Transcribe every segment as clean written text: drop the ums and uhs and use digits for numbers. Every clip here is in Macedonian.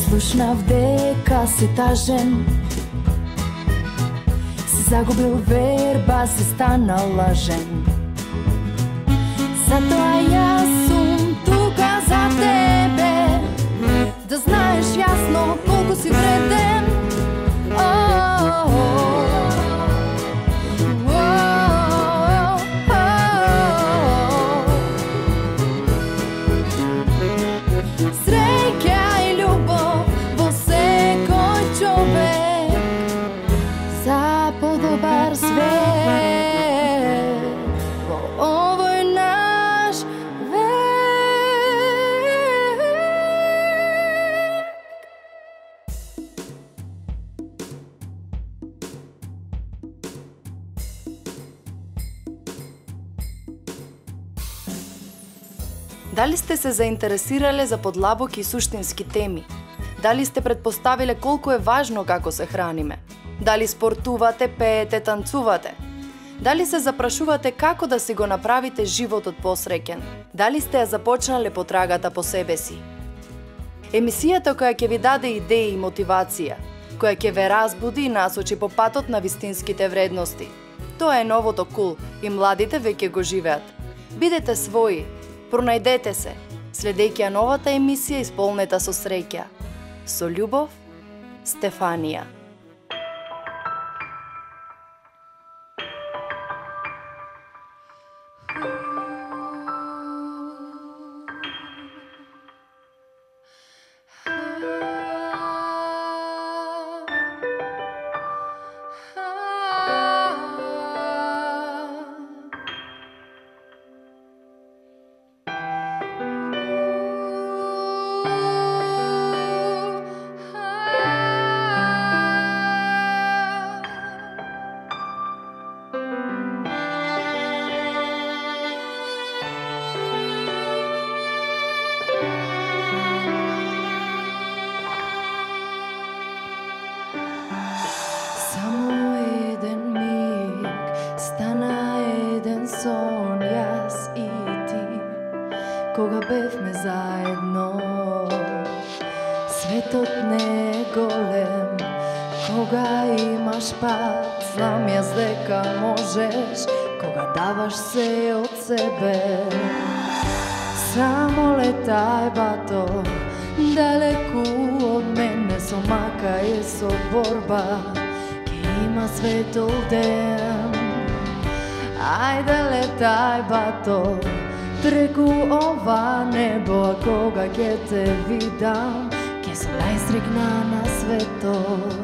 Слушнав дека си тажен, си загубил верба, си станал лажен. Затоа јас сум тука за тебе, да знаеш јасно колку си вреден. Среќа и љубов во секој човек, за подобар свет во овој наш век. Дали сте се заинтересирале за подлабоки и суштински теми? Дали сте предпоставиле колку е важно како се храниме? Дали спортувате, пеете, танцувате? Дали се запрашувате како да си го направите животот посреќен? Дали сте ја започнале потрагата по себе си? Емисијата која ќе ви даде идеи и мотивација, која ќе ве разбуди и насочи по патот на вистинските вредности. Тоа е новото кул и младите веќе го живеат. Бидете своји, пронајдете се, следејќи ја новата емисија исполнета со среќа. Со љубов, Стефанија. Кога бевме заедно, светот не е голем. Кога имаш пат, знам јас дека можеш. Кога даваш се од себе, само летај бато, далеку од мене, со мака и со борба, ке има светол ден. Ајде летај бато, преку ова небо, а кога ќе те видам, ќе сум најсрекна на светот.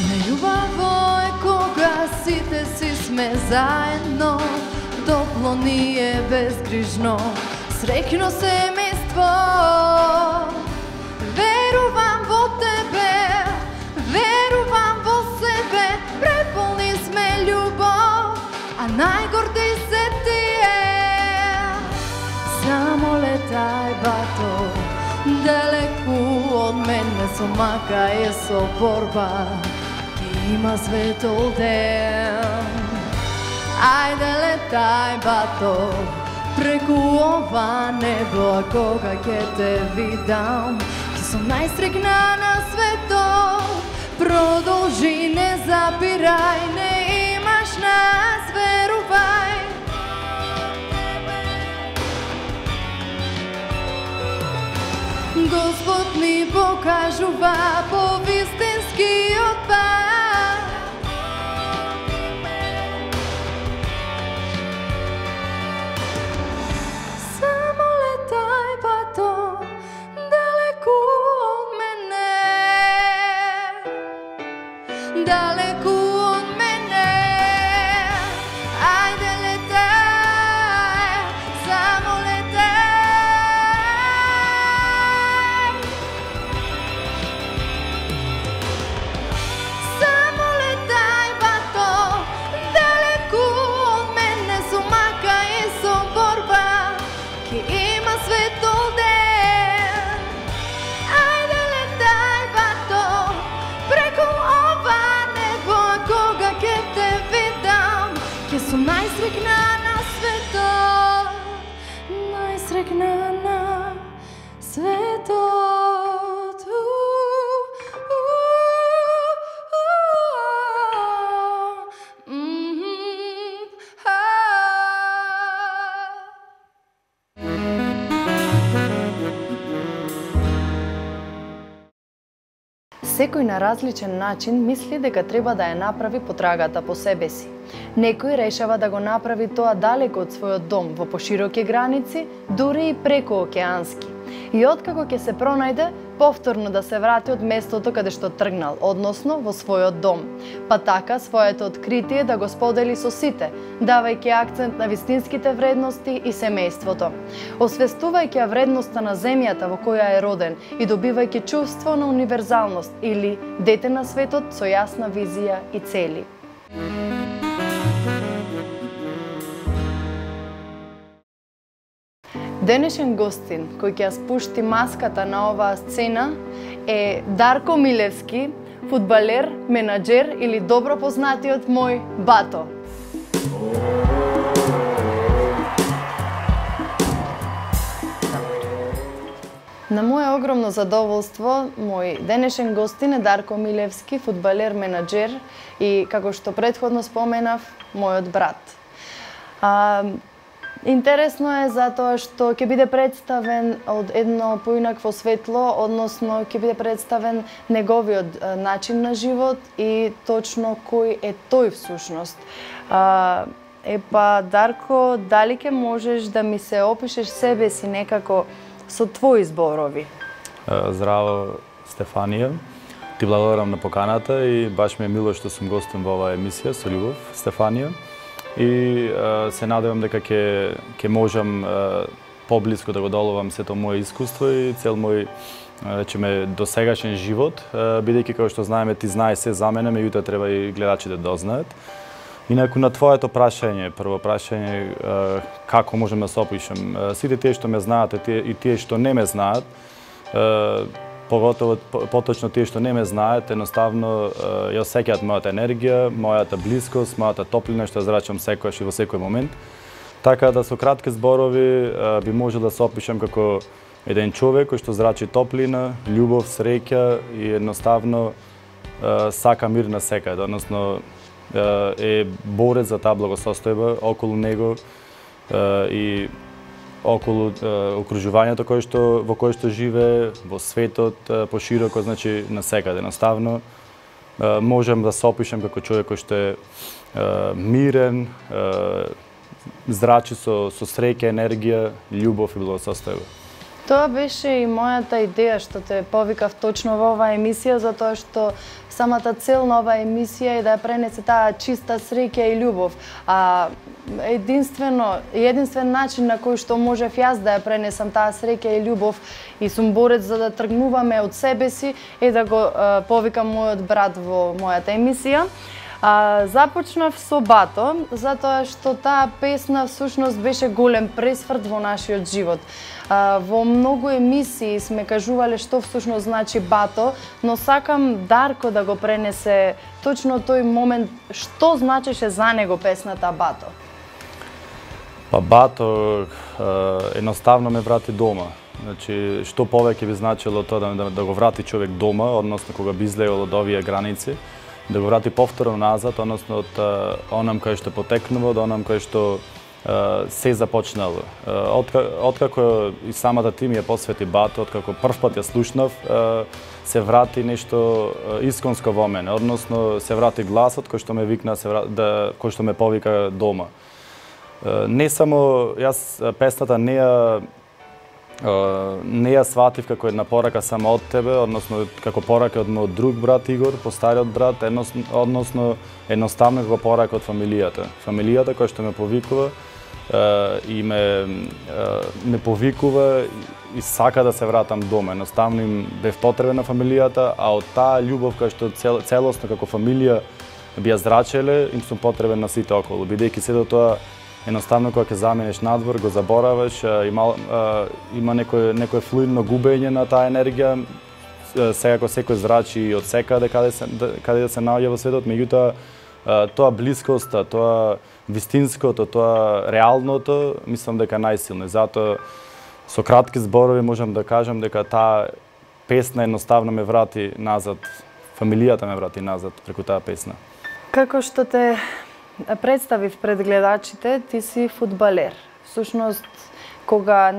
Најубаво е кога сите си сме заедно, топло ни е безгрижно, среќно семејство. Верувам во тебе, верувам во себе, преполни сме љубов, а најгорди се тие. Само летај бато, далеку од мене, со мака и со борба, ке има светол ден. Ајде летај бато, преку ова небо, а кога ќе те видам, ќе сум најсрекна на светот. Продолжи, не запирај, не имаш нас, верувај. Господ ми покажува по вистинскиот пат. Далеку од мене, ајде летај, само летај. сум најсрекна на светот, најсрекна на светот. Секој на различен начин мисли дека треба да ја направи потрагата по себе си. Некој решава да го направи тоа далеко од својот дом, во пошироки граници, дури и преку океански. И откако ќе се пронајде, повторно да се врати од местото каде што тргнал, односно во својот дом. Па така своето откритие да го сподели со сите, давајќи акцент на вистинските вредности и семејството. Освестувајќи ја вредноста на земјата во која е роден и добивајќи чувство на универзалност или дете на светот со јасна визија и цели. Денешен гостин кој ќе ја спушти маската на оваа сцена е Дарко Милевски, фудбалер, менаџер или добро познатиот мој бато. На моје огромно задоволство, мој денешен гостин е Дарко Милевски, фудбалер, менаџер и, како што претходно споменав, мојот брат. Интересно е затоа што ќе биде представен од едно поинакво светло, односно ќе биде представен неговиот начин на живот и точно кој е тој всушност. Дарко, дали ќе можеш да ми се опишеш себе си некако со твои зборови? Здраво, Стефанија. Ти благодарам на поканата и баш ми е мило што сум гостин во оваа емисија со љубов, Стефанија. И се надевам дека ќе можам поблиску да го доловам сето моје искуство и цел мој, речеме, досегашен живот, бидејќи како што знаеме, ти знаеш се за мене, меѓутоа треба и гледачите да дознаат. Инаку на твоето прашање, прво прашање, како можам да се опишам, сите тие што ме знаат и тие што не ме знаат, поготово поточно тие што не ме знаат, едноставно ја осеќаат мојата енергија, мојата блискост, мојата топлина што ја зрачам секогаш и во секој момент. Така да со кратки зборови би можел да се опишам како еден човек кој што зрачи топлина, љубов, среќа и едноставно сака мир на секаде, односно е борец за таа благосостојба околу него и околу окружувањето во кое што живее, во светот пошироко, значи насекаде. Едноставно можам да се опишам како човек кој што е мирен, зрачи со среќа, енергија, љубов и благосостојба. Тоа беше и мојата идеја што те повикав точно во оваа емисија, затоа што самата цел на оваа емисија е да ја пренесе таа чиста среќа и љубов. Единствен начин на кој што можев јас да ја пренесам таа среќа и љубов и сум борец за да тргнуваме од себе си е да го повикам мојот брат во мојата емисија. Започнав со Бато, затоа што таа песна всушност беше голем пресврт во нашиот живот. Во многу емисии сме кажувале што всушност значи Бато, но сакам Дарко да го пренесе точно тој момент што значеше за него песната Бато. Бато едноставно ме врати дома. Значи, што повеќе би значило тоа да го врати човек дома, односно кога би излегол од овие граници, да го врати повторно назад, односно од онам кај што потекнува, до онам кај што се започнало. Откако и самата ти ми ја посвети Бато, откако прв пат ја слушнав, се врати нешто исконско во мене, односно се врати гласот кој што ме викна, кој што ме повика дома. Не само јас песната не ја сватив како една порака само од тебе, односно како порака од мојот друг брат Игор, постариот брат, односно едноставно како порака од фамилијата. Фамилијата која што ме повикува и ме повикува и сака да се вратам дома. Едноставно им бев потребен на фамилијата, а од таа љубов која што целосно како фамилија би ја зрачеле, им сум потребен на сите околу, бидејќи сето тоа едноставно кога ќе заменеш надвор, го забораваш, има некое флуидно губење на таа енергија, секако секој зрачи од секаде каде да се наоѓа во светот, меѓутоа тоа блискоста, тоа вистинското, тоа реалното, мислам дека најсилно. Затоа со кратки зборови можам да кажам дека таа песна едноставно ме врати назад, фамилијата ме врати назад преку таа песна. Како што те представив пред гледачите, ти си фудбалер. Всушност, кога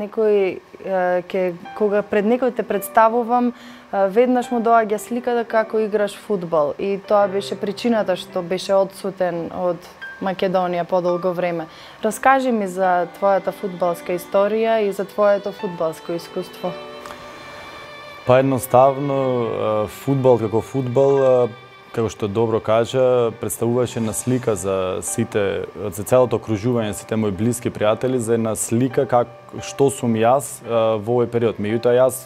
пред некој те представувам, веднаш му доаѓа сликата како играш фудбал и тоа беше причината што беше одсутен од Македонија подолго време. Раскажи ми за твојата фудбалска историја и за твоето фудбалско искуство. Па едноставно, фудбал како фудбал, како што добро кажа, представуваше една слика за сите, за целото окружување, сите мои блиски пријатели, за една слика што сум јас во овој период. Меѓутоа јас,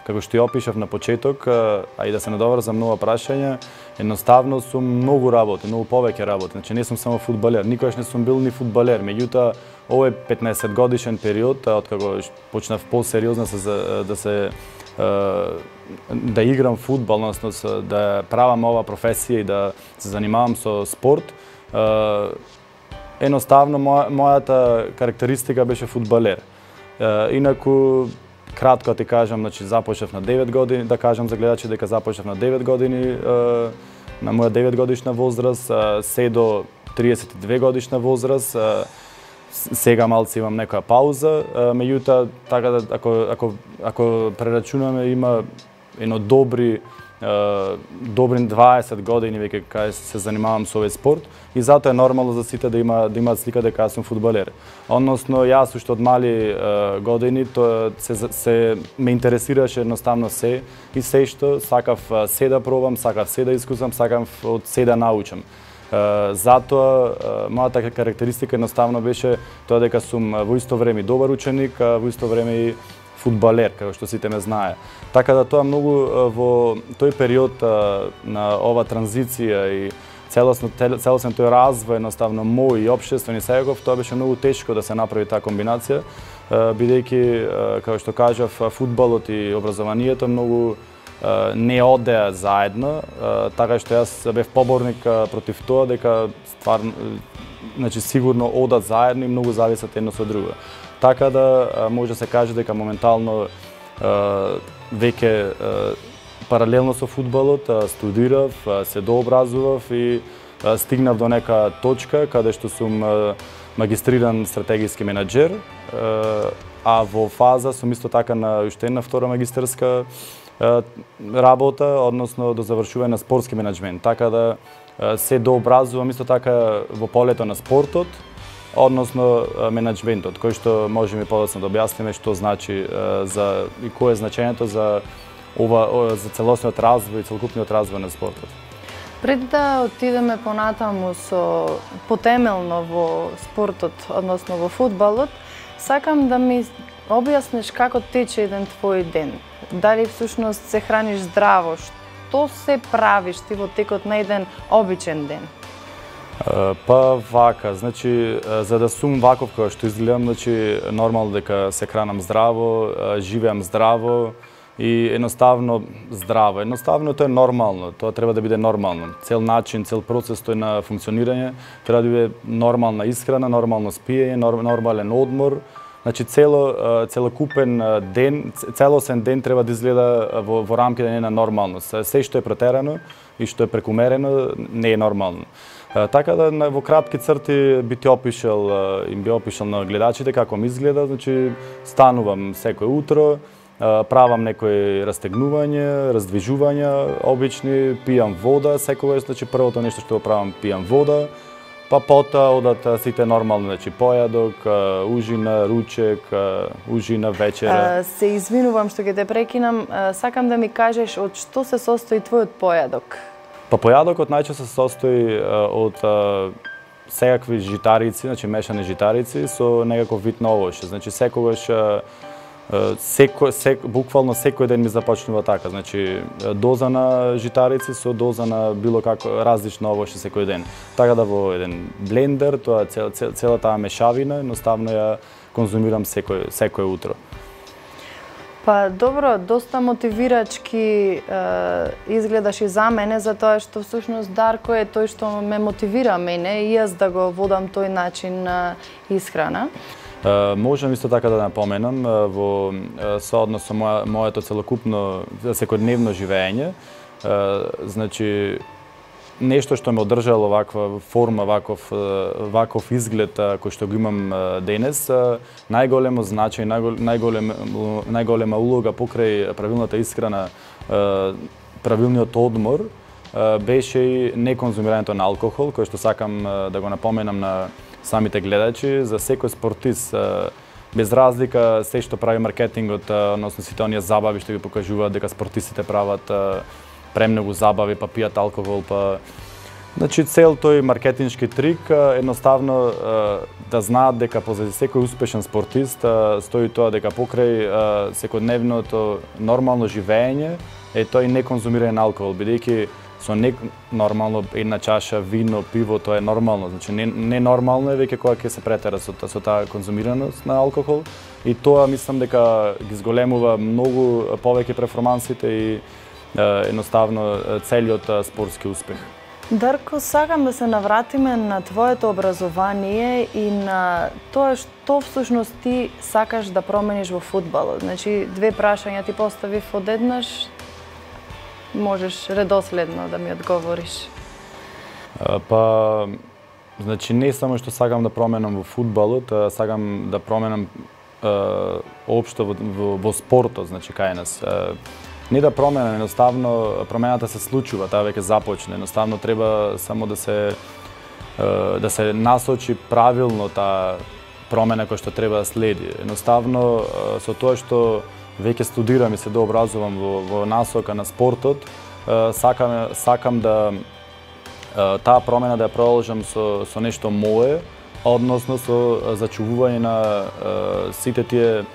како што ја опишав на почеток, а и да се надоврзам нова прашање, едноставно сум многу работи, многу повеќе работи. Значи не сум само фудбалер, никогаш не сум бил ни фудбалер. Меѓутоа, овој 15 годишен период, откако почнав посериозно да играм фудбал, односно да правам ова професија и да се занимавам со спорт, едноставно мојата карактеристика беше фудбалер. Инаку, кратко ти кажам, значи започнав на 9 години, да кажам за гледачи дека започнав на 9 години, на моја 9 годишна возраст, се до 32 годишна возраст. Сега малце имам некоја пауза, меѓутоа, така да, ако прерачунаме, има едно добри 20 години веќе кај се занимавам со овој спорт и затоа е нормално за сите да имаат слика дека јас сум фудбалер. Односно, јас уште од мали години се ме интересираше едноставно се и се што сакав се да пробам, сакав се да искусам, сакав од се да научам. Затоа мојата карактеристика едноставно беше тоа дека сум во исто време добар ученик, во исто време и фудбалер, како што сите ме знае. Така да тоа многу во тој период на ова транзиција и целосен тој развој едноставно мој и општествен и секаков, тоа беше многу тешко да се направи таа комбинација, бидејќи, како што кажав, фудбалот и образованието многу не одеа заедно, така што јас бев поборник против тоа дека стварно, значи сигурно одат заедно и многу зависат едно со друго. Така да може да се каже дека моментално веќе паралелно со фудбалот студирав, се дообразував и стигнав до нека точка каде што сум магистриран стратегиски менаџер, а во фаза сум исто така на уште една втора магистерска работа, односно до завршување на спортски менеджмент. Така да се дообразувам исто така во полето на спортот, односно менеджментот, кој што можеме подоцна да објасниме што значи и кое е значењето за целосниот развој и целокупниот развој на спортот. Пред да отидеме понатаму потемелно во спортот, односно во фудбалот, сакам да ми објасниш како тече еден твој ден. Дали всушност се храниш здраво? Што се правиш ти во текот на еден обичен ден? Па вака, значи, за да сум ваков кој што изгледам, значи, нормално дека се хранам здраво, живеам здраво и едноставно здраво. Едноставно тоа е нормално, тоа треба да биде нормално. Цел начин, цел процес тој на функционирање треба да биде нормална исхрана, нормално спиење, нормален одмор. Значи целокупен ден, целосен ден треба да изгледа во рамките на една нормалност. Се што е претерано и што е прекумерено не е нормално. Така да во кратки црти би опишал на гледачите како ми изгледа, значи станувам секој утро, правам некои растегнување, раздвижувања обични, пијам вода секогаш, значи првото нешто што го правам пијам вода. Па потоа одат сите нормално, значи појадок, ужина, ручек, ужина, вечера. Се извинувам што ќе те прекинам, сакам да ми кажеш од што се состои твојот појадок? Па појадокот најчесто се состои од секакви житарици, значи мешани житарици со некаков вид на овоше. Значи секогаш буквално секој ден ми започнува така, значи доза на житарици со доза на било како различно овоше секој ден. Така да во еден блендер, тоа цела таа мешавина, едноставно ја конзумирам секој утро. Па добро, доста мотивирачки изгледаш и за мене, затоа што всушност Дарко е тој што ме мотивира мене и јас да го водам тој начин на исхрана. Можам исто така да напоменам во сооднос со моето целокупно секојдневно живење, значи нешто што ме одржало ваква форма, ваков изглед кој што го имам денес, најголемо значај, најголема улога покрај правилната исхрана, правилниот одмор, беше и неконзумирањето на алкохол, кој што сакам да го напоменам на самите гледачи. За секој спортист, без разлика се што прави маркетингот, односно сите оние забави што ги покажуваат дека спортистите прават премногу забави, па пијат алкохол, па... Значи, цел тој маркетиншки трик едноставно да знаат дека позади секој успешен спортист стои тоа дека покрај секојдневното нормално живење е тој неконзумирање на алкохол, бидејќи со нормално една чаша вино, пиво, тоа е нормално. Значи, не нормално е веќе кога ќе се претера со таа конзумираност на алкохол и тоа мислам дека ги зголемува многу повеќе перформансите и едноставно целиот спортски успех. Дарко, сакам да се навратиме на твоето образование и на тоа што всушност ти сакаш да промениш во фудбалот. Значи, две прашања ти поставив одеднаш, можеш редоследно да ми одговориш. Па, значи не само што сакам да променам во фудбалот, сакам да променам општо во спортот, значи кај нас. Не да променам, едноставно промената се случува, таа веќе започне. Едноставно треба само да се насочи правилно таа промена која што треба да следи. Едноставно со тоа што веќе студирам и се дообразувам во насока на спортот, сакам да таа промена да ја продолжам со нешто мое, односно со зачувување на сите тие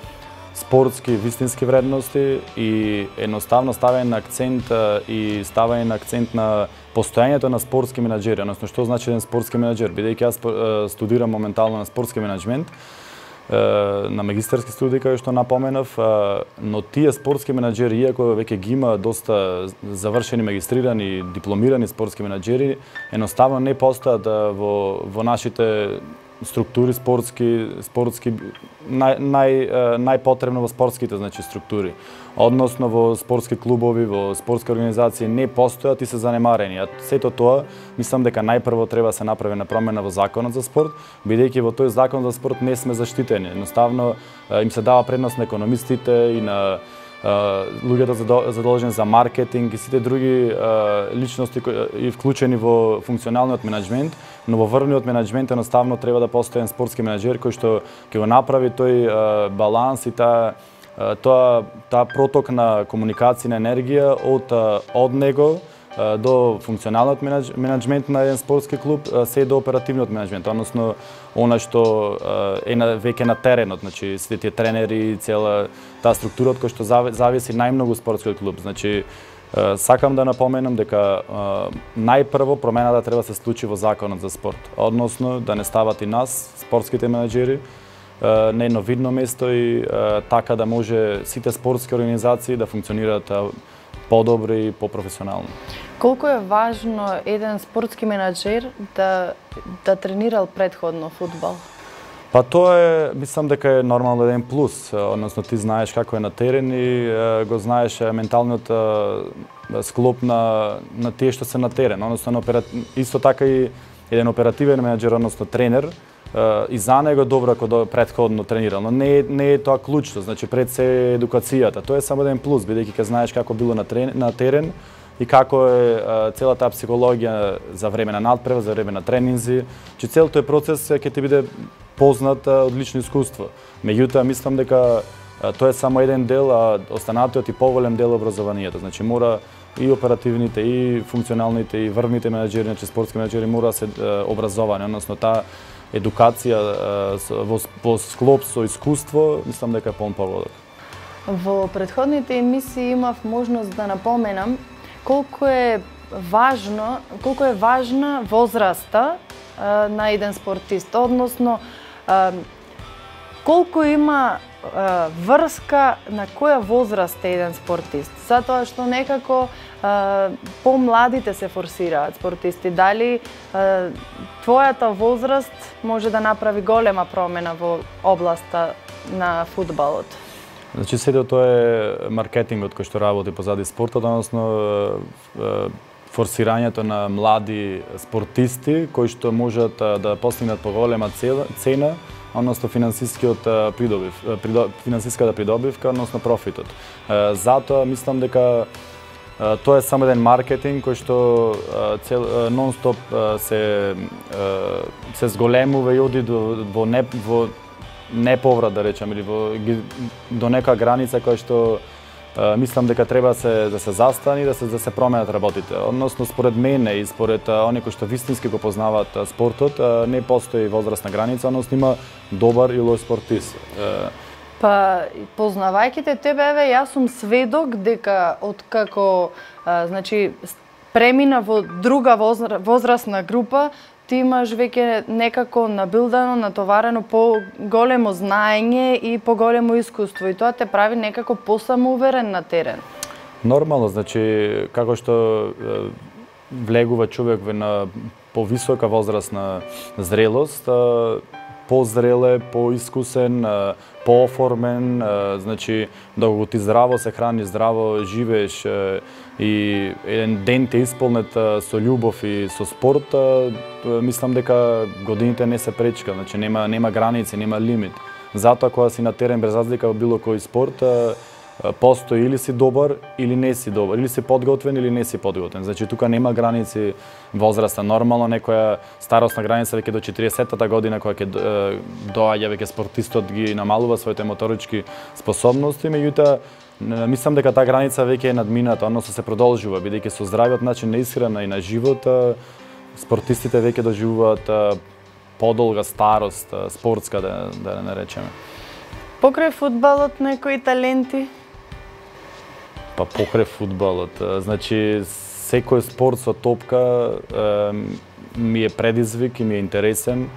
спортски, вистински вредности и едноставно ставање на акцент на постојањето на спортски менаџери, односно што значи еден спортски менаџер, бидејќи јас студирам моментално на спортски менаџмент, на магистарски студии, кај што напоменав, но тие спортски менаџери, иако веќе ги има доста завршени, магистрирани, дипломирани спортски менаџери, едноставно не постојат во нашите структури спортски најпотребно во спортските, значи, структури. Односно во спортски клубови, во спортски организации не постојат и се занемарени. А сето тоа, мислам дека најпрво треба да се направи на промена во законот за спорт, бидејќи во тој закон за спорт не сме заштитени. Едноставно им се дава предност на економистите и на луѓето задолжени за маркетинг и сите други личности и вклучени во функционалниот менаџмент, но во врвниот менаџмент едноставно треба да постои еден спортски менаџер кој што ќе го направи тој баланс и таа проток на комуникација на енергија од него до функционалниот менаџмент на еден спортски клуб, се до оперативниот менаџмент, односно она што е веќе на теренот, значи сите тие тренери, цела таа структура од која што зависи најмногу спортскиот клуб. Значи сакам да напоменам дека најпрво промената треба да се случи во законот за спорт, односно да не стават и нас, спортските менаџери, на едно видно место и така да може сите спортски организации да функционираат подобро и попрофесионално. Колку е важно еден спортски менаџер да тренирал предходно фудбал? Па тоа е, мислам дека е нормално еден плюс, односно ти знаеш како е на терен и го знаеш менталниот склоп на тие што се на терен, односно исто така и еден оперативен менаџер, односно тренер, и за него добро ако претходно тренирал, но не е тоа клучно, значи пред се едукацијата. Тоа е само еден плюс, бидејќи ќе знаеш како било на терен и како е целата психологија за време на надпревар, за време на тренинзи, че цел тој процес ќе ти биде познат од лично искуство. Меѓутоа, мислам дека тоа е само еден дел, а останатиот и поголем дел образованието. Значи мора и оперативните, и функционалните, и врвните менаџери, значи спортски менаџери мора да се образовани, односно таа едукација во склоп со искуство, мислам дека е поголем. Во претходните емисии имав можност да напоменам колку е важна возраста на еден спортист, односно колку има врска на која возраст е еден спортист? Затоа што некако помладите се форсираат спортисти. Дали твојата возраст може да направи голема промена во областа на фудбалот? Значи, сето тоа е маркетингот кој што работи позади спортот, односно форсирањето на млади спортисти кои што можат да постигнат поголема цена, односно финансиската придобивка, односно профитот. Затоа мислам дека тоа е само еден маркетинг кој што нон-стоп се зголемува и оди во неповрат, да речем, или до нека граница која што мислам дека треба да се застани, да се променат работите. Односно, според мене и според оние кои што вистински го познаваат спортот, не постои возрастна граница, односно има добар и лош спортист. Па, познавајќите тебе, еве, јас сум сведок дека откако значи премина во друга возрастна група, ти имаш веќе некако набилдано, натоварено по-големо знаење и по-големо искуство и тоа те прави некако посамоуверен на терен. Нормално, значи како што влегува човек на повисока возрастна зрелост, позреле, поискусен, пооформен, значи доколку ти здраво се храни, здраво живееш и еден ден те исполнет со љубов и со спорт, мислам дека годините не се пречка, значи нема граници, нема лимит. Затоа кога си на терен без разлика во било кој спорт, постои или си добар или не си добар, или си подготвен или не си подготвен. Значи тука нема граници возраста. Нормално некоја старосна граница веќе до 40-та година која ќе доаѓа веќе спортистот ги намалува своите моторички способности, меѓутоа мислам дека таа граница веќе е надмината, односно се продолжува бидејќи со здравиот начин на исхрана и на живот спортистите веќе доживуваат подолга старост спортска да не наречеме. Покрај фудбалот некои таленти? Па покрај фудбалот, значи секој спорт со топка ми е предизвик и ми е интересен.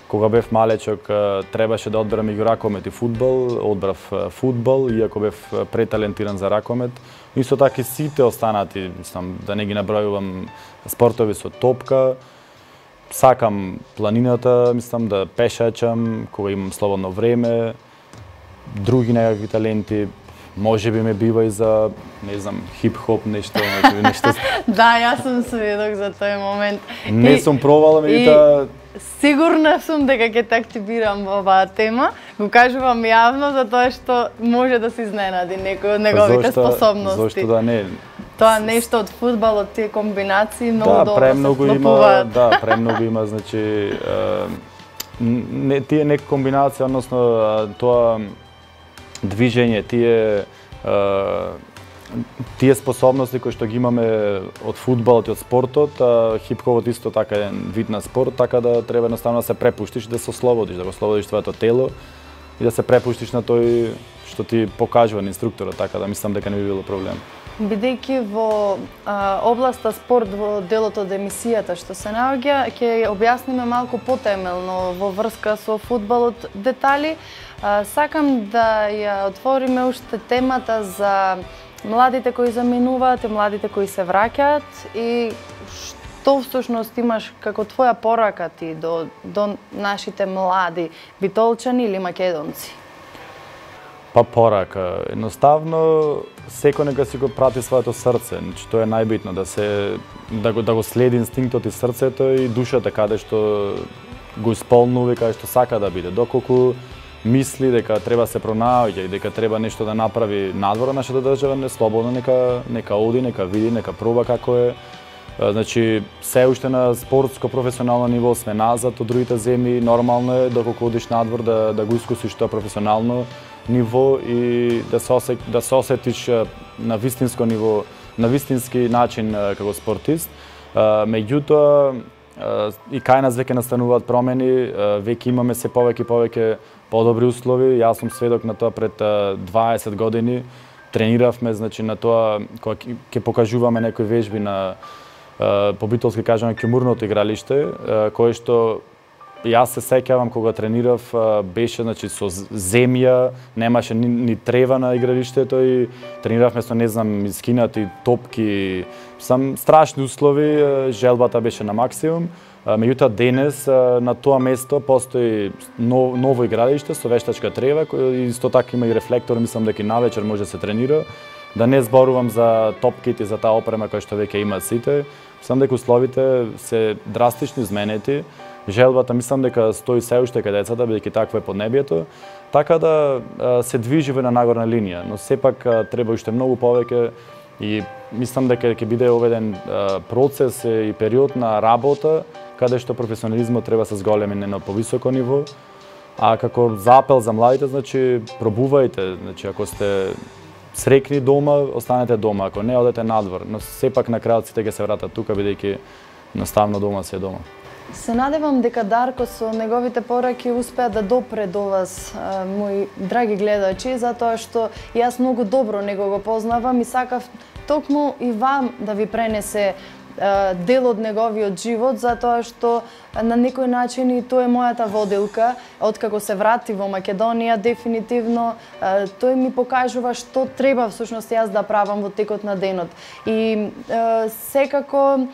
Кога бев малечок требаше да одберам меѓу ракомет и фудбал, одбрав фудбал, иако бев преталентиран за ракомет. Исто така и сите останати, мислам, да не ги набројувам спортови со топка. Сакам планината, мислам да пешачам кога имам слободно време. Други некакви таленти, може би ме бива и за, не знам, хип-хоп, нешто. Да, јас сум сведок за тој момент. Не сум пробала, меѓутоа сигурна сум дека ќе те активирам во оваа тема. Го кажувам јавно затоа што може да се изненади некој од неговите способности. Зошто да не? Тоа нешто од фудбалот, тие комбинации многу добро се вклопуваат. Да, премногу има, значи тие нека комбинација, односно тоа движење, тие способности кои што ги имаме од фудбалот и од спортот, хип-хопот исто така е вид на спорт, така да треба едноставно да се препуштиш, да се ослободиш, да го ослободиш твоето тело и да се препуштиш на тој што ти покажува инструкторот, така да мислам дека не би било проблем. Бидејќи во областа спорт, во делот од емисијата што се наоѓа, ќе објасниме малку потемелно во врска со фудбалот детали. Сакам да ја отвориме уште темата за младите кои заминуваат и младите кои се враќаат и што всушност имаш како твоја порака ти до нашите млади битолчани или македонци? Па порака, едноставно секој нека си го прати своето срце, значи тоа е најбитно да го следи инстинктот и срцето и душата каде што го исполнува и каде што сака да биде. Доколку мисли дека треба се пронаоѓа и дека треба нешто да направи надвор на нашата држава, не слободно нека оди, нека види, нека проба како е. Значи, се уште на спортско професионално ниво сме назад од другите земји, нормално е доколку одиш надвор да го искусиш тоа професионално ниво и да се осетиш на вистинско ниво, на вистински начин како спортист. Меѓутоа, и кај нас веќе настануваат промени, веќе имаме се повеќе подобри услови. Јас сум сведок на тоа пред 20 години. Трениравме, значи, на тоа кога ќе покажуваме некои вежби на по битолски кажаме кјумурното игралиште, кое што Јас се сеќавам кога тренирав, беше значи со земја, немаше ни трева на игралиштето и трениравме со не знам искинати топки, сам страшни услови, желбата беше на максимум. Меѓутоа денес на тоа место постои ново игралиште со вештачка трева, кој исто така има и рефлектор, мислам дека и навечер може да се тренира. Да не зборувам за топките, за таа опрема која што веќе имаат сите. Мислам дека условите се драстично изменети. Желбата мислам дека стои се уште кај децата, бидејќи такво е поднебието, така да се движи во една нагорна линија, но сепак треба уште многу повеќе и мислам дека ќе биде оведен процес и период на работа каде што професионализмот треба се зголеми на повисоко ниво, а како запел за младите, значи пробувајте, значи ако сте срекни дома, останете дома, ако не одете надвор, но сепак на крајот сите ќе се вратат тука бидејќи наставно дома се дома. Се надевам дека Дарко со неговите пораки успеа да допре до вас, мои драги гледачи, затоа што јас многу добро него го познавам и сакав токму и вам да ви пренесе дел од неговиот живот, затоа што на некој начин и тоа е мојата водилка. Откако се врати во Македонија, дефинитивно тој ми покажува што треба всушност јас да правам во текот на денот. И секако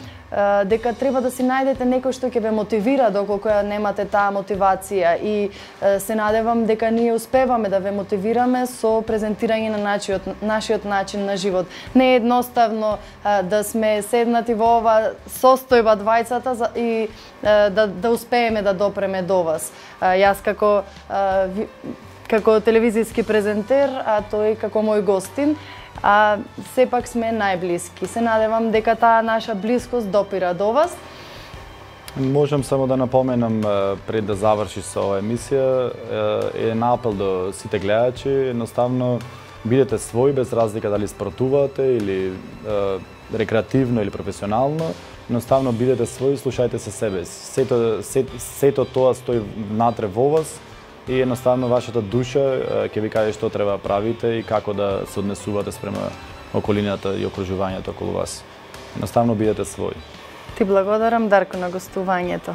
дека треба да си најдете некој што ќе ве мотивира доколку ја немате таа мотивација и се надевам дека ние успеваме да ве мотивираме со презентирање на нашиот начин на живот. Не е едноставно да сме седнати во ова состојба двајцата и да успееме да допреме до вас. Јас како телевизиски презентер, а тој како мој гостин, а сепак сме најблиски. Се надевам дека таа наша блискост допира до вас. Можам само да напоменам пред да заврши со оваа емисија, е апел до сите гледачи, едноставно бидете свој без разлика дали спортувате или рекреативно или професионално, едноставно бидете свој, слушајте се себе. Сето тоа стои внатре во вас и едноставно вашата душа ќе ви каже што треба да правите и како да се однесувате спрема околината и окружувањето околу вас. Едноставно бидете свој. Ти благодарам, Дарко, на гостувањето.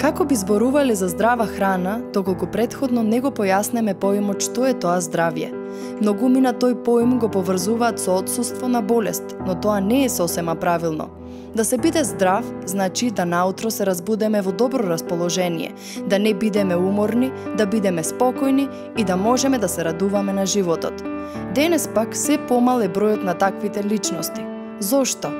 Како би зборувале за здрава храна, доколку претходно не го појаснеме поимот што е тоа здравје? Многумина тој поим го поврзуваат со отсуство на болест, но тоа не е сосема правилно. Да се биде здрав, значи да наутро се разбудеме во добро расположение, да не бидеме уморни, да бидеме спокојни и да можеме да се радуваме на животот. Денес пак се помал е бројот на таквите личности. Зошто?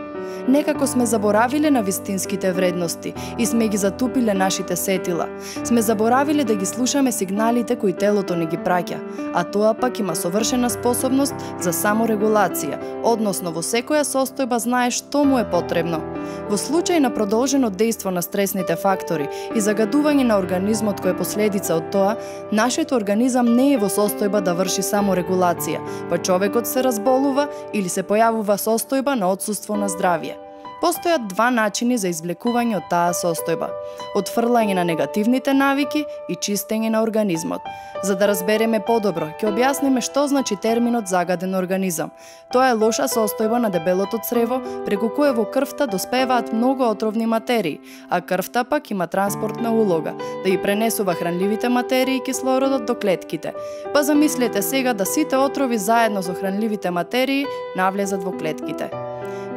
Некако сме заборавиле на вистинските вредности и сме ги затупиле нашите сетила. Сме заборавиле да ги слушаме сигналите кои телото не ги праќа, а тоа пак има совршена способност за саморегулација, односно во секоја состојба знае што му е потребно. Во случај на продолжено дејство на стресните фактори и загадување на организмот кој е последица од тоа, нашиот организам не е во состојба да врши саморегулација, па човекот се разболува или се појавува состојба на отсуство на здравје. Постојат два начини за извлекување од таа состојба: отфрлање на негативните навики и чистење на организмот. За да разбереме подобро, ќе објасниме што значи терминот загаден организам. Тоа е лоша состојба на дебелото црево, преку кое во крвта доспеваат многу отровни материи, а крвта пак има транспортна улога, да ги пренесува хранливите материи и кислородот до клетките. Па замислете сега да сите отрови заедно со хранливите материи навлезат во клетките.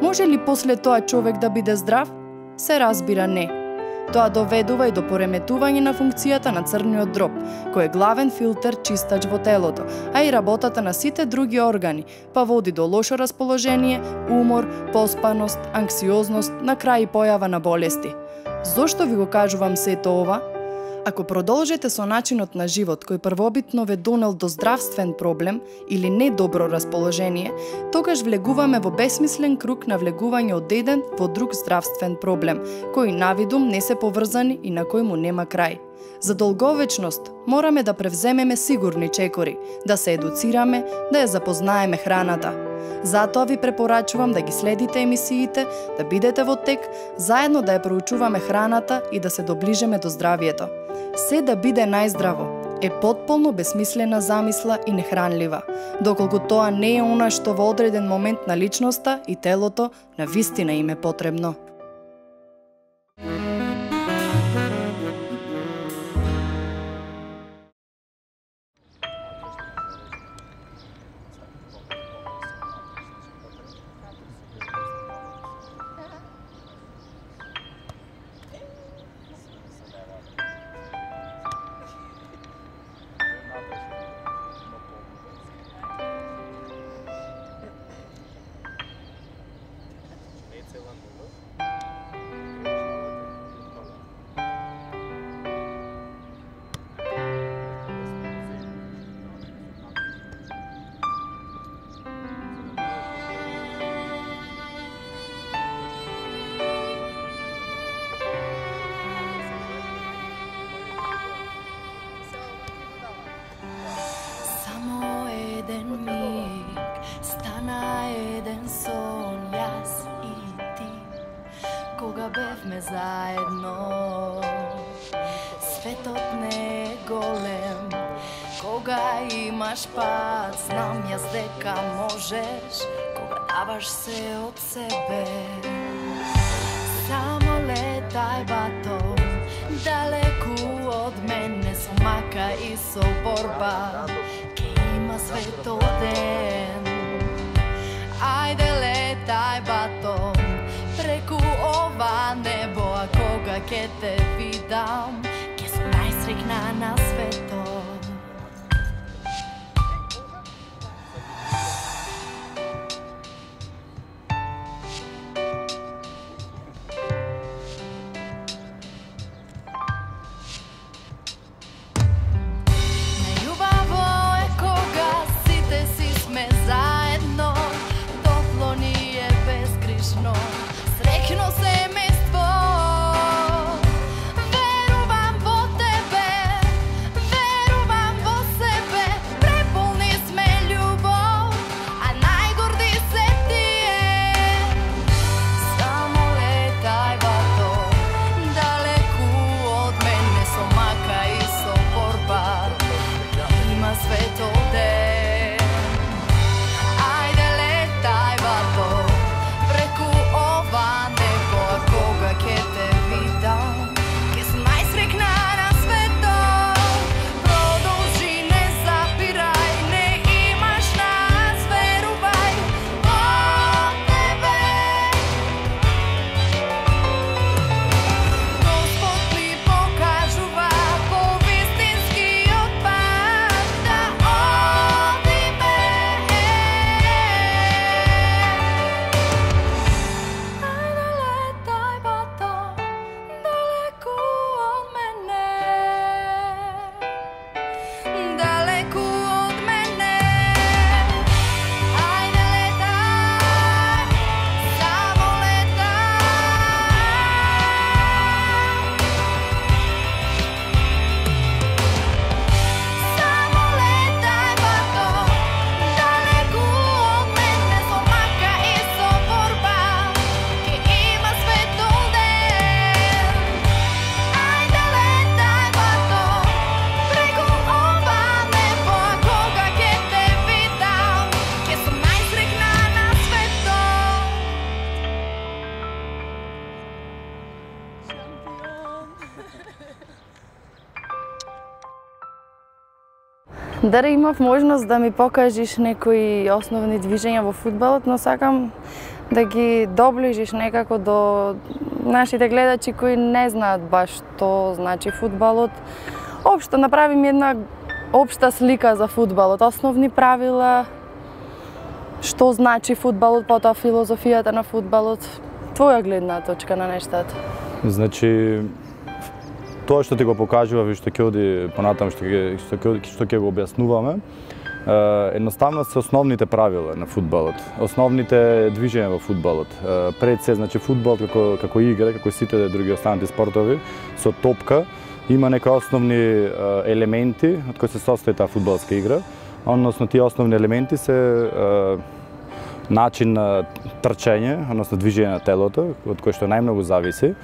Може ли после тоа човек да биде здрав? Се разбира не. Тоа доведува и до пореметување на функцијата на црниот дроб, кој е главен филтер чистач во телото, а и работата на сите други органи, па води до лошо расположение, умор, поспаност, анксиозност, на крај и појава на болести. Зошто ви го кажувам сето ова? Ако продолжите со начинот на живот кој првобитно ве донел до здравствен проблем или недобро расположение, тогаш влегуваме во бесмислен круг на влегување од еден во друг здравствен проблем, кои навидум не се поврзани и на кој му нема крај. За долговечност мораме да превземеме сигурни чекори, да се едуцираме, да ја запознаеме храната. Затоа ви препорачувам да ги следите емисиите, да бидете во тек, заедно да ја проучуваме храната и да се доближеме до здравието. Се да биде најздраво, е потполно бесмислена замисла и нехранлива, доколку тоа не е она што во одреден момент на личноста и телото на вистина им е потребно. Бевме заедно, светот не е голем. Кога имаш пат, знам јас дека можеш. Кога даваш се од себе, само летај бато, далеку од мене, со мака и со борба. Ке има светот ден. Ајде летај бато, преку ова небо, а кога ќе те видам, ќе сум најсрекна на светот. Најубаво е кога сите си сме заедно, топло ни е безгришно. Среќно семејство, верувам во тебе, верувам во себе, преполни сме љубов, а најгорди се тие. Само летај бато, далеку од мене, со мака и со борба, има светот ден. Ајде летај бато, преку ова небо, а кога ќе те видам, ќе сум најсрекна на светот. Продолжи, не запирај, не имаш нас, верувај во тебе. Господ ми покажува повистинскиот пат да одиме. Ајде летај бато, далеку од мене, далеку од мене. Ајде летај, само летај. Само летај бато, далеку од мене, со мака и со борба, ке има светот ден. Ајде летај бато, преку ова небо, а кога ќе те видам, ке сум најсрекна на светот. Дали имав можност да ми покажеш некои основни движења во фудбалот, но сакам да ги доближиш некако до нашите гледачи кои не знаат баш што значи фудбалот. Општо направи ми една општа слика за фудбалот, основни правила, што значи фудбалот, потоа филозофијата на фудбалот, твоја гледна точка на нештата. Значи, тоа што ти го покажував и што ќе оди понатаму, што ќе го објаснуваме, едноставно се основните правила на фудбалот, основните движења во фудбалот. Пред се, значи, фудбал како игра, како сите други останати спортови, со топка, има некои основни елементи од кои се состои таа фудбалска игра, односно тие основни елементи се начин на трчање, односно движење на телото, од кој што најмногу зависи,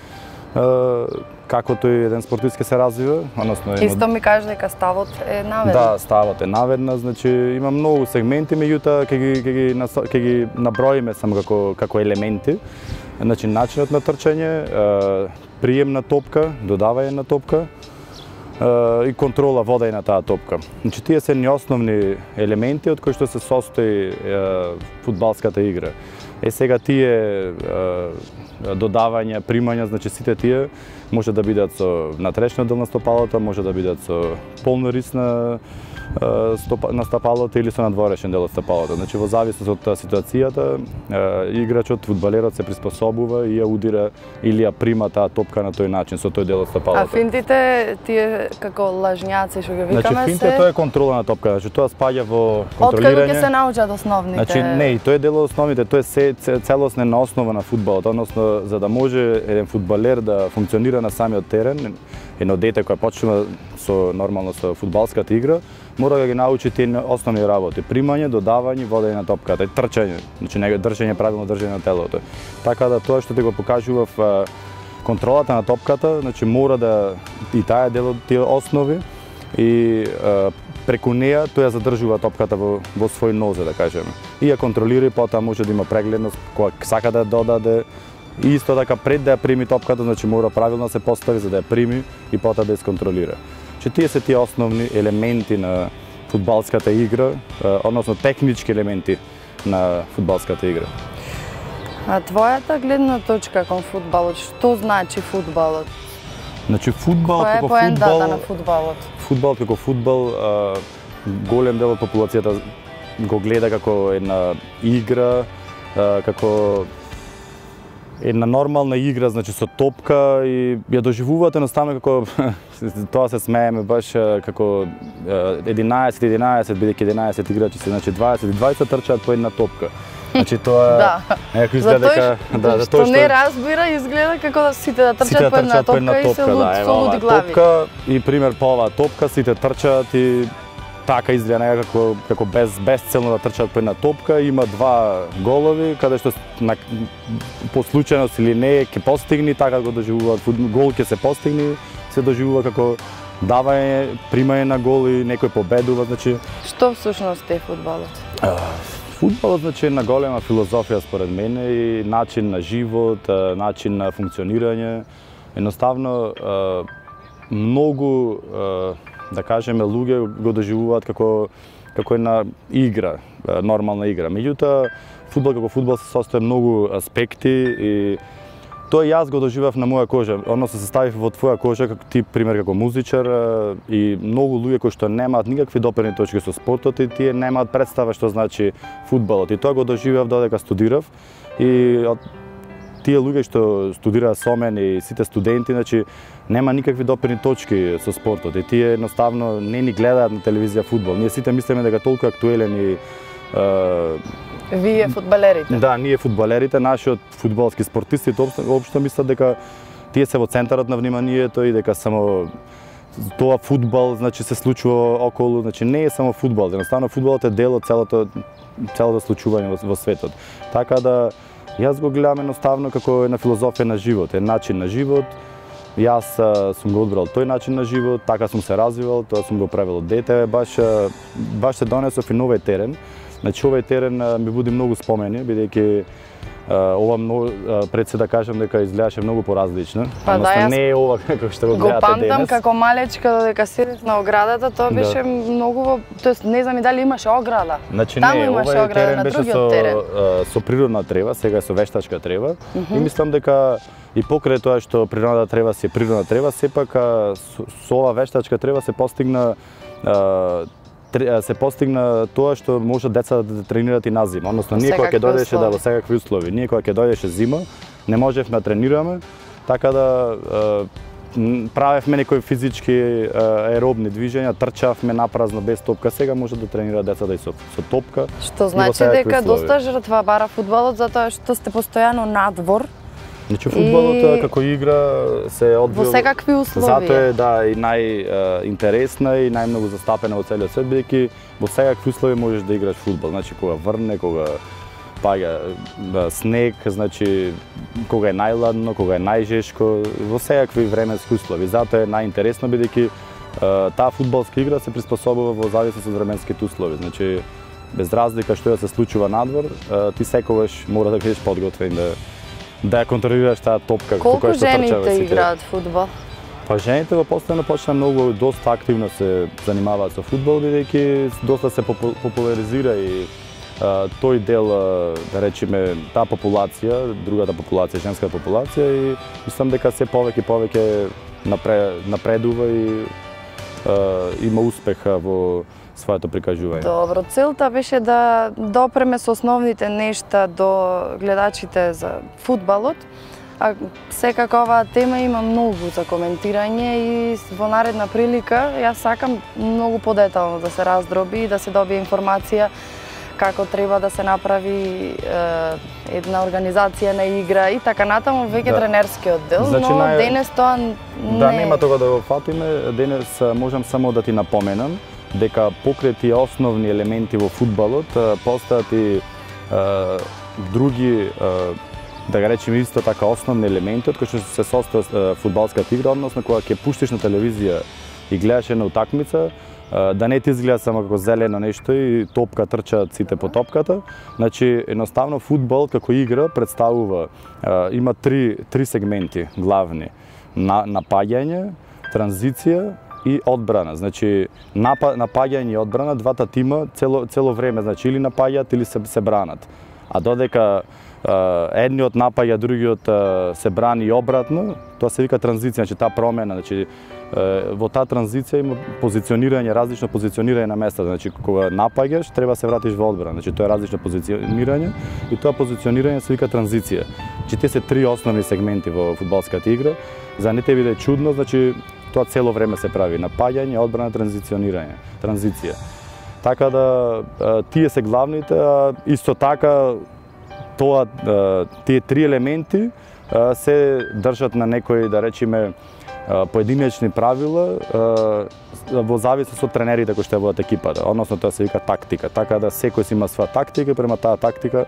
како тој еден спортист ќе се развива, односно Исто ми кажа дека ставот е наведен. Да, ставот е наведна, значи има многу сегменти, меѓутоа ќе ги наброиме само како елементи. Значи начинот на трчање, прием на топка, додавање на топка и контрола водање на таа топка. Значи тие се основни елементи од кои што се состои фудбалската игра. Сега тие додавања, примања, значи сите тие може да бидат со натрешниот дел на стопалото, може да бидат со полно рис на стапалото или со надворешен дел од стапалото. Значи во зависност од ситуацијата, играчот, фудбалерот се приспособува и ја удира или ја прима таа топка на тој начин со тој дел од стапалото. А финтите тие како лажњаци што ги викаме значи, финтите тоа е контрола на топка, значи тоа спаѓа во контролирање. Откако ќе се научат основните? Значи не, тој е дел од основните, тоа е целосна основа на фудбалот, односно за да може еден фудбалер да функционира на самиот терен, едно дете кое почнува со нормално со фудбалската игра, мора да ги научи тие основни работи: примање, додавање, водење на топката и трчање, значи држење, правилно држење на телото. Така да тоа што ти го покажував контролата на топката, значи мора да и таа дел од тие основи и преку неа тој ја задржува топката во свој нозе, да кажеме. И ја контролира и потоа може да има прегледност кога сака да додаде. И исто така пред да ја прими топката, значи мора правилно да се постави за да ја прими и потоа да ја сконтролира. Че тие се тие основни елементи на фудбалската игра, односно технички елементи на фудбалската игра. А твојата гледна точка кон фудбалот, што значи фудбалот? Значи фудбалот како фудбал... Која е поентата на фудбалот? Фудбалот како фудбал, голем дел од популацијата го гледа како една игра, како една нормална игра, значи со топка, и ја доживуваат едноставно како тоа се смееме баш како 11-11, бидејќи 11 играчи се, значи 20 трчаат по една топка. Значи тоа некој изгледа дека што не разбира, изгледа како да сите да трчаат по една топка и се луди глави. Топка и пример по оваа топка сите трчаат и така изгледа некако како безцелно да трчаат по една топка. Има два голови каде што по случајност или не ќе постигни, така го доживуваат. Гол ќе се постигни, се доживува како давање, примање на гол и некој победува, значи. Што всушност е фудбалот? Фудбалот значи една голема филозофија според мене и начин на живот, начин на функционирање. Едноставно многу да кажеме луѓе го доживуваат како една игра, нормална игра. Меѓутоа фудбал како фудбал се состои многу аспекти и тоа јас го доживав на моја кожа, односно се ставив во твоја кожа како ти пример како музичар и многу луѓе кои што немаат никакви допирни точки со спортот и тие немаат представа што значи фудбалот. И тоа го доживав додека студирав и тие луѓе што студираат со мене и сите студенти, значи нема никакви допирни точки со спортот и тие едноставно не ни гледаат на телевизија фудбал. Ние сите мислиме дека толку актуелен и Вие фудбалерите? Да, ние фудбалерите, нашиот фудбалски спортистите општо мислат дека тие се во центарот на вниманието и дека само тоа фудбал значи се случува околу, значи не е само фудбал, едноставно фудбалот е дел од целото случување во светот. Така да јас го гледам едноставно како една филозофија на живот, еден начин на живот. Јас сум го одбрал тој начин на живот, така сум се развивал, тоа сум го правил од дете, баш се донесов и новиот терен. Значи овој терен ми буди многу спомени, бидејќи ова пред се да кажам дека изгледаше многу поразлично. Па да, не е ова како што го гледате денес. Го памтам како малечка додека седев на оградата, тоа беше многу, тоест не знам и дали имаше ограда. Значи таму не, имаше овој ограда, терен на беше другиот терен. со природна трева, сега е со вештачка трева. И мислам дека и покрај тоа што природната трева си е природна трева, сепак со ова вештачка трева се постигна тоа што може децата да тренираат и на зима. Односно, ние кога ќе дојдеше во секакви услови, ние кога ќе дојдеше зима, не можевме да тренираме, така да правевме некои физички аеробни движења, трчавме напразно без топка, сега може да тренираат децата и со топка. Што значи дека доста жртва бара фудбалот затоа што сте постојано надвор. Значи фудбалот како игра се одвива во секакви услови. Затоа е и најинтересна и најмногу застапена во целиот свет, бидејќи во секакви услови можеш да играш фудбал. Значи кога врне, кога паѓа снег, значи кога е најладно, кога е најжешко, во секакви временски услови. Затоа е најинтересно бидејќи таа фудбалска игра се приспособува во зависност од временските услови. Значи, без разлика што се случува надвор, ти секогаш мора да бидеш подготвен да ја контролираш таа топка колку која што трча. жените во сите. играат фудбал? Па жените во последно почна многу доста активно се занимаваат со фудбал, бидејќи доста се популаризира и тој дел, да речеме, таа популација, другата популација, женската популација, и мислам дека се повеќе и повеќе напредува и има успеха во своето прикажување. Добро, целта беше да допреме со основните нешта до гледачите за фудбалот. А секако оваа тема има многу за коментирање и во наредна прилика јас сакам многу подетално да се раздроби и да се добие информација како треба да се направи една организација на игра и така натаму веќе тренерскиот дел, Значи, но денес тоа Да, нема тога да го фатиме. Денес можам само да ти напоменам дека покрај тие основни елементи во фудбалот постојат и други, да го речеме исто така, основни елементи од кои што се состои фудбалската игра, односно кога ќе пуштиш на телевизија и гледаш една утакмица, да не ти изгледа само како зелено нешто и топка трчаат сите по топката. Значи, едноставно фудбал како игра представува, има три сегменти главни: напаѓање, транзиција и одбрана. Значи, напаѓање и одбрана, двата тима цело време, значи, или напаѓаат или се бранат. А додека едниот напаѓа, другиот се брани и обратно, тоа се вика транзиција, значи таа промена, значи во таа транзиција има позиционирање, различно позиционирање на места, значи кога напаѓаш треба се вратиш во одбрана, значи тоа е различно позиционирање и тоа позиционирање се вика транзиција. Значи тие се три основни сегменти во фудбалската игра. За не те биде чудно, значи тоа цело време се прави: напаѓање, одбрана, транзиционирање, транзиција. Така да тие се главните, а исто така тие три елементи се држат на некои, да речеме, поединечни правила во зависност од тренерите кои што водат екипата, односно тоа се вика тактика. Така да секој си има своја тактика и према таа тактика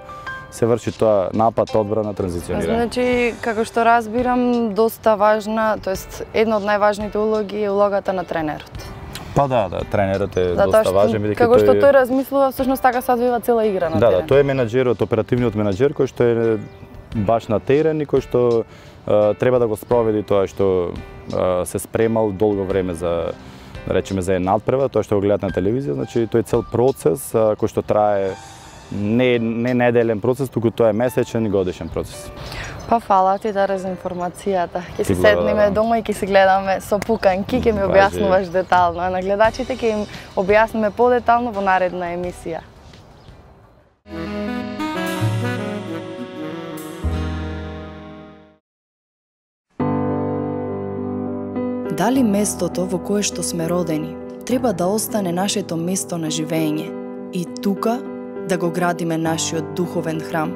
се врши тоа напад, одбрана, транзиционирање. Значи, како што разбирам, доста важна, тоест една од најважните улоги е улогата на тренерот. Па да, тренерот е доста важен, бидејќи како што тој размислува, всушност така се одвива цела игра на терен. Да, тој е менаџерот, оперативниот менаџер кој што е баш на терен и кој што треба да го спроведи тоа што се спремал долго време за, да речеме, за една надпревар, тоа што го гледат на телевизија. Значи тој цел процес кој што трае не неделен процес, туку тоа е месечен и годишен процес. Па фала ти за информацијата. Ќе се седнеме дома и ќе се гледаме со пуканки, ќе ми објаснуваш детално, а на гледачите ќе им објасниме подетално во наредна емисија. Дали местото во кое што сме родени треба да остане нашето место на живење и тука да го градиме нашиот духовен храм,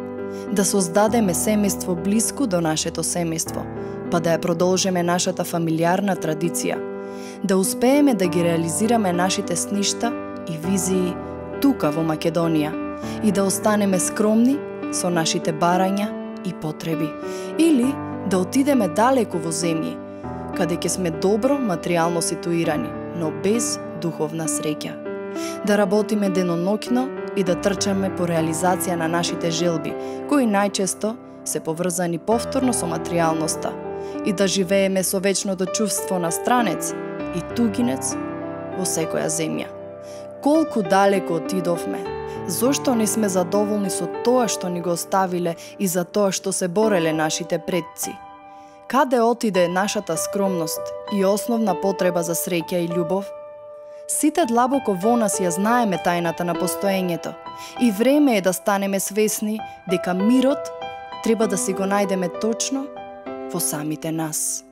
да создадеме семејство блиску до нашето семејство, па да ја продолжиме нашата фамилиарна традиција, да успееме да ги реализираме нашите сништа и визии тука во Македонија и да останеме скромни со нашите барања и потреби, или да отидеме далеку во земји, каде ќе сме добро материјално ситуирани, но без духовна среќа. Да работиме деноноќно и да трчаме по реализација на нашите желби, кои најчесто се поврзани повторно со материјалноста, и да живееме со вечното чувство на странец и тугинец во секоја земја. Колку далеко отидовме, зошто не сме задоволни со тоа што ни го оставиле и за тоа што се бореле нашите предци? Каде отиде нашата скромност и основна потреба за среќа и љубов? Сите длабоко во нас ја знаеме тајната на постоењето и време е да станеме свесни дека мирот треба да си го најдеме точно во самите нас.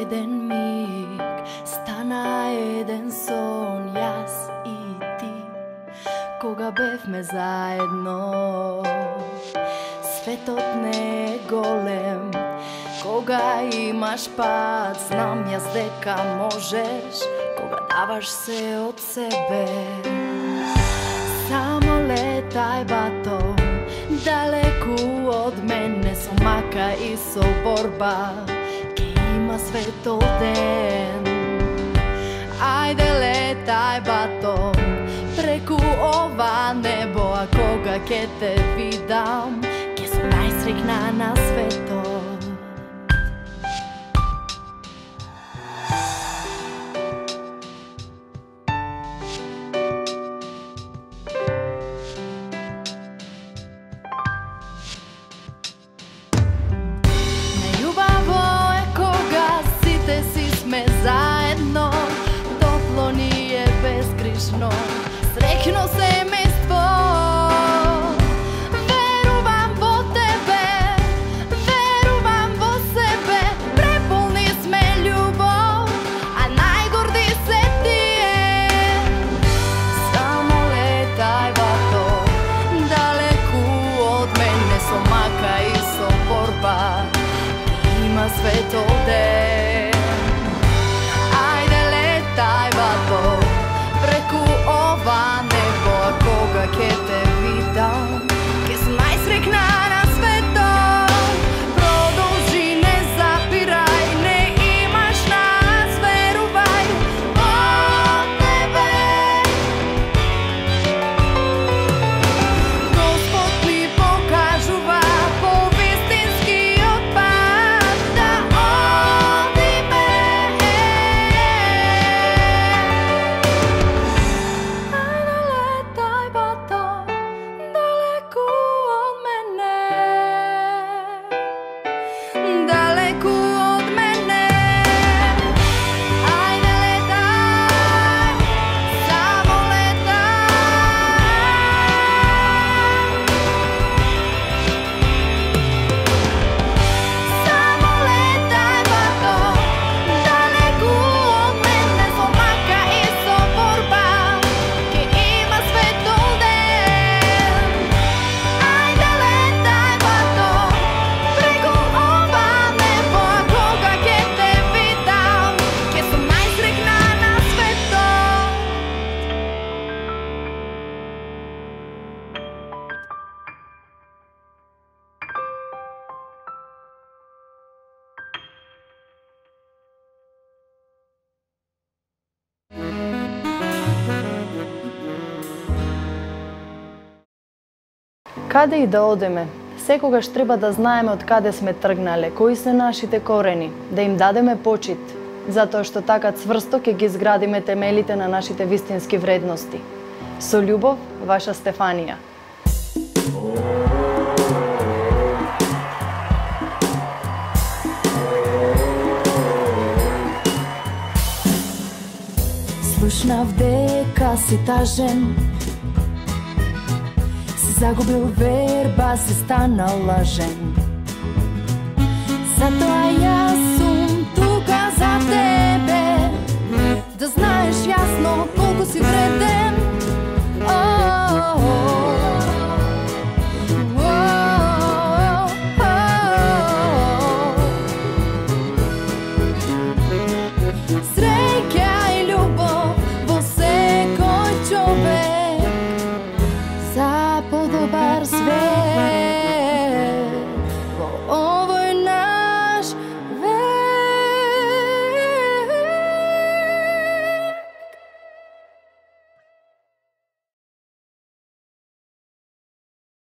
еден миг, стана еден сон, јас и ти, кога бевме заедно. Светот не е голем, кога имаш пат, знам јас дека можеш, кога даваш се од себе. Само летај бато, далеку од мене, со мака и со борба, ке има светол ден. Ајде летај бато, преку ова небо, а кога ке те видам, ке сум најсрекна на светот. Заедно, топло ни е безгрижно, среќно семејство. Верувам во тебе, верувам во себе, преполни сме љубов, а најгорди се тие. Само летај бато, далеку од мене, со мака и со борба, има светол ден. Летај бато, преку ова небо, а кога ке те видам, ке сум најсрекна на светот. Продолжи, не запирај, не имаш нас, верувај во тебе. Господ ми покажува по вистинскиот пат, да одиме. Каде и да одеме, секогаш треба да знаеме од каде сме тргнале, кои се нашите корени, да им дадеме почит, затоа што така цврсто ќе ги изградиме темелите на нашите вистински вредности. Со љубов, ваша Стефанија. Слушнав дека си тажен, загубил верба, се станал лажен. Затоа јас